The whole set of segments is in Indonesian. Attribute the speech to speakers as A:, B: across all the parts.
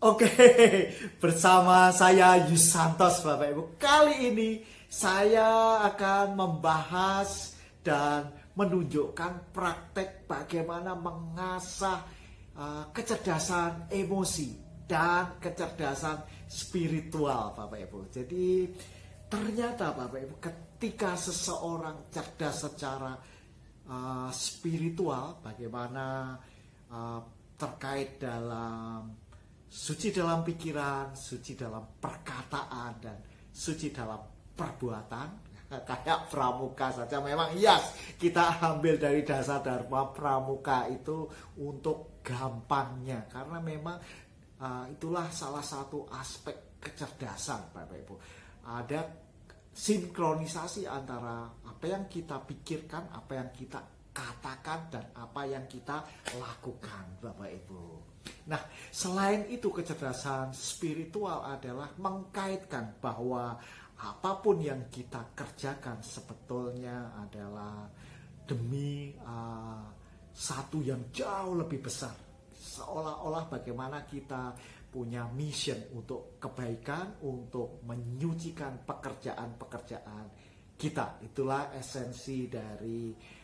A: Oke, bersama saya Yusantos Bapak Ibu. Kali ini saya akan membahas dan menunjukkan praktek bagaimana mengasah kecerdasan emosi dan kecerdasan spiritual Bapak Ibu. Jadi ternyata Bapak Ibu, ketika seseorang cerdas secara spiritual, bagaimana terkait dalam suci dalam pikiran, suci dalam perkataan, dan suci dalam perbuatan. Kayak pramuka saja, memang yes, kita ambil dari dasar Dharma Pramuka itu untuk gampangnya, karena memang itulah salah satu aspek kecerdasan Bapak Ibu. Ada sinkronisasi antara apa yang kita pikirkan, apa yang kita katakan, dan apa yang kita lakukan Bapak Ibu. Nah, selain itu kecerdasan spiritual adalah mengkaitkan bahwa apapun yang kita kerjakan sebetulnya adalah demi satu yang jauh lebih besar. Seolah-olah bagaimana kita punya mission untuk kebaikan, untuk menyucikan pekerjaan-pekerjaan kita. Itulah esensi dari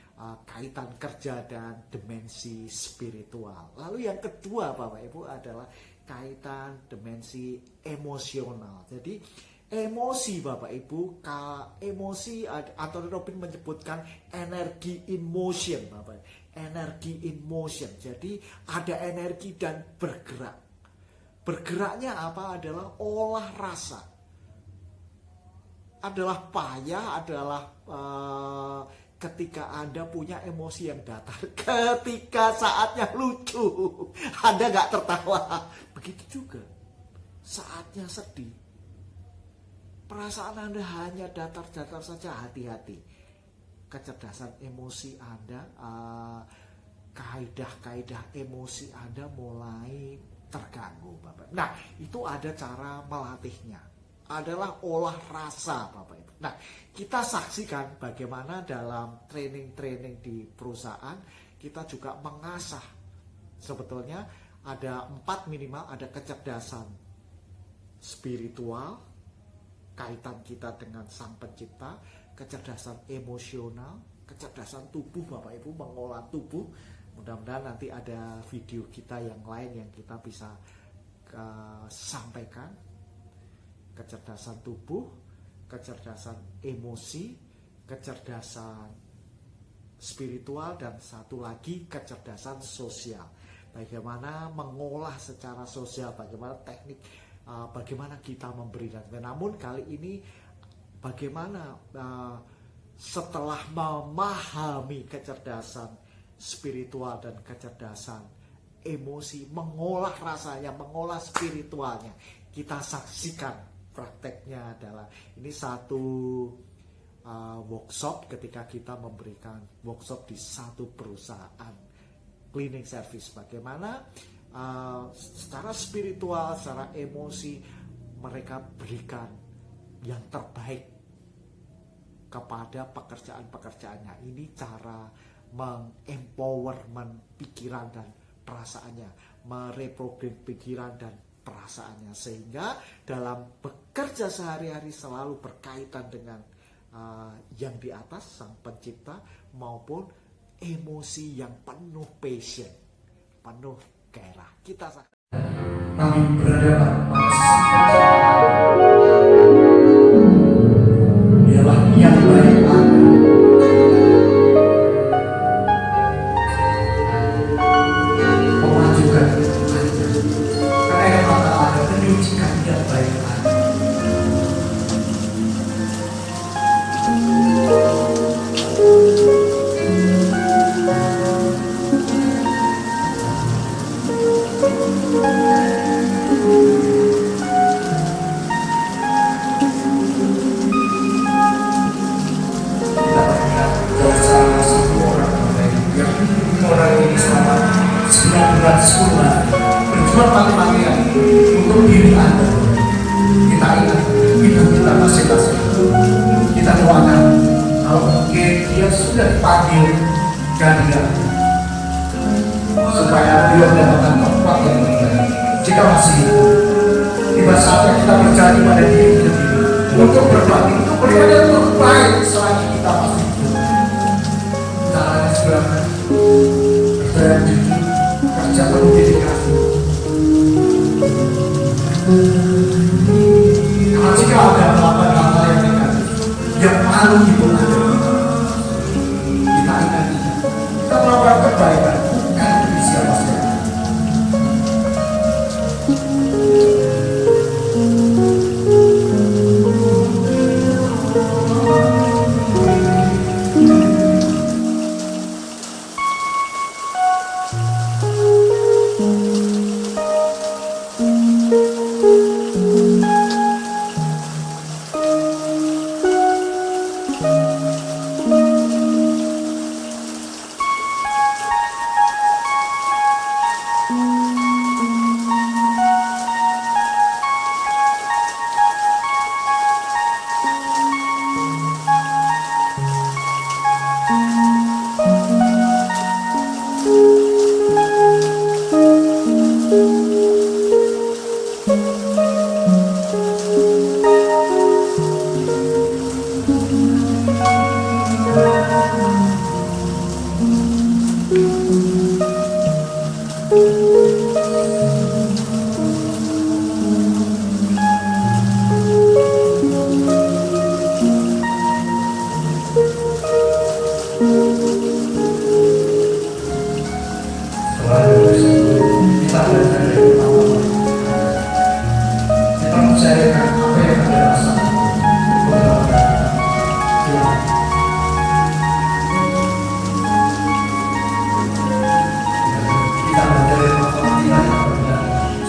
A: kaitan kerja dan dimensi spiritual. Lalu yang kedua Bapak Ibu adalah kaitan dimensi emosional. Jadi emosi Bapak Ibu, emosi Anthony Robbins menyebutkan energi in motion Bapak. Energi in motion. Jadi ada energi dan bergerak. Bergeraknya apa? Adalah olah rasa. Adalah payah, adalah ketika Anda punya emosi yang datar, ketika saatnya lucu, Anda gak tertawa. Begitu juga saatnya sedih, perasaan Anda hanya datar-datar saja. Hati-hati, kecerdasan emosi Anda, kaidah-kaidah emosi Anda mulai terganggu Bapak. Nah, itu ada cara melatihnya, adalah olah rasa Bapak Ibu. Nah, kita saksikan bagaimana dalam training-training di perusahaan kita juga mengasah. Sebetulnya ada 4 minimal, ada kecerdasan spiritual, kaitan kita dengan Sang Pencipta, kecerdasan emosional, kecerdasan tubuh Bapak Ibu, mengolah tubuh. Mudah-mudahan nanti ada video kita yang lain yang kita bisa sampaikan. Kecerdasan tubuh, kecerdasan emosi, kecerdasan spiritual, dan satu lagi kecerdasan sosial. Bagaimana mengolah secara sosial, bagaimana teknik, bagaimana kita memberi. Namun kali ini bagaimana setelah memahami kecerdasan spiritual dan kecerdasan emosi, mengolah rasanya, mengolah spiritualnya, kita saksikan. Prakteknya adalah ini satu workshop ketika kita memberikan workshop di satu perusahaan cleaning service. Bagaimana secara spiritual, secara emosi mereka berikan yang terbaik kepada pekerjaan-pekerjaannya. Ini cara mengempowerment pikiran dan perasaannya, mereprogram pikiran dan perasaannya, sehingga dalam bekerja sehari-hari selalu berkaitan dengan yang di atas, Sang Pencipta, maupun emosi yang penuh passion, penuh gairah. Kita
B: kami berhadapan pada ialah yang baik memajukan karena yang mata ada menyucikan yang baik bulan 10 hari berjuang mati-matian untuk diri Anda. Kita ingat ibu kita masing-masing. Kita doakan kalau mungkin dia sudah dipanggil ganda supaya beliau mendapatkan tempat yang lebih baik. kita masih hidup. Tiba saatnya kita berjanji pada diri kita sendiri untuk berbakti, untuk beribadah yang terbaik selagi kita masih hidup. Caranya sederhana, berdoa jujur, kerja penuh dedikasi. Karena jika ada melakukan hal-hal yang negatif, yang malu itu ada kita ingat kita melakukan kebaikan bukan demi siapa-siapa.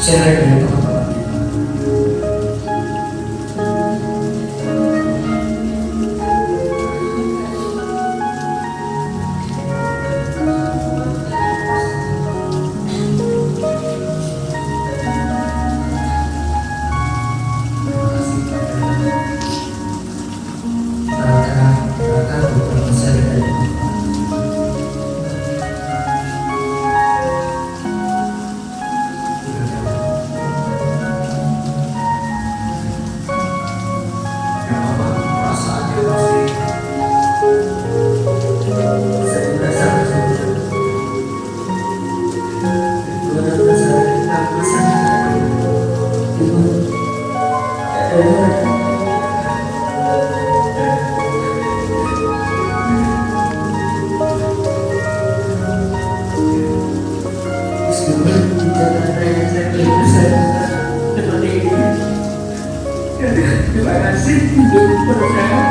B: Share dengan teman-teman kita. Kita akan beberapa share dari terima kasih untuk percaya.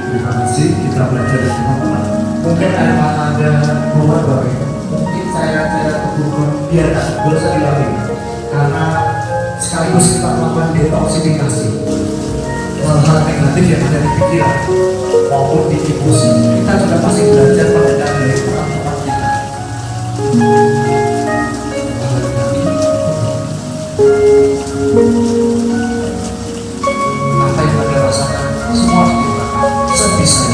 B: Terima kasih, kita belajar dari teman-teman. Mungkin ada rumah baru, mungkin saya tegur biar tak dosa dilalui, karena sekaligus kita melakukan detoksifikasi hal-hal negatif yang ada di pikiran maupun di emosi. Kita juga pasti belajar mendengar dari teman-teman kita. Apa yang Anda rasakan semua kita sebisanya.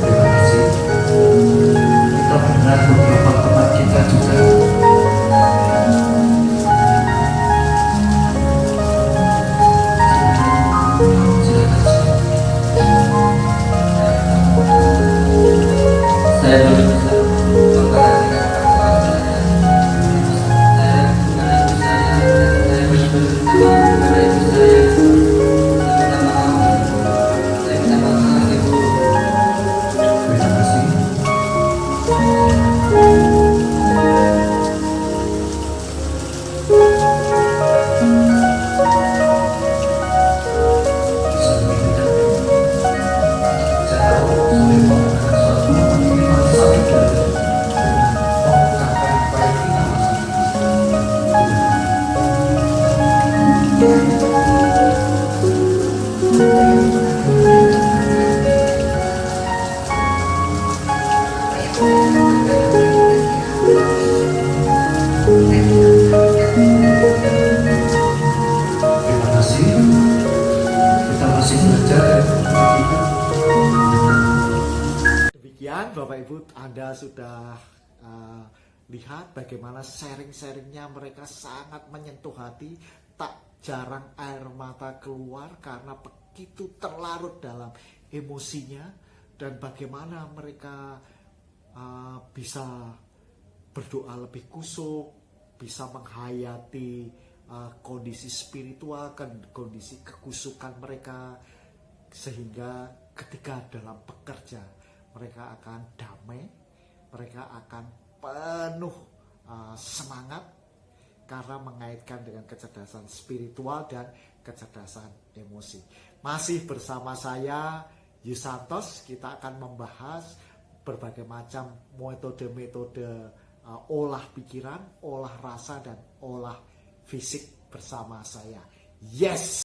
B: Terima kasih. Kita mendengar beberapa teman kita juga.
C: Saya belum bisa
B: Terima kasih. Bisa lebih dekat.
A: Dan Bapak Ibu, Anda sudah lihat bagaimana sharing-sharingnya mereka sangat menyentuh hati. Tak jarang air mata keluar karena begitu terlarut dalam emosinya. Dan bagaimana mereka bisa berdoa lebih kusuk, bisa menghayati kondisi spiritual, kondisi kekusukan mereka, sehingga ketika dalam bekerja mereka akan damai, mereka akan penuh semangat karena mengaitkan dengan kecerdasan spiritual dan kecerdasan emosi. Masih bersama saya Yusantos, kita akan membahas berbagai macam metode-metode olah pikiran, olah rasa, dan olah fisik bersama saya. Yes!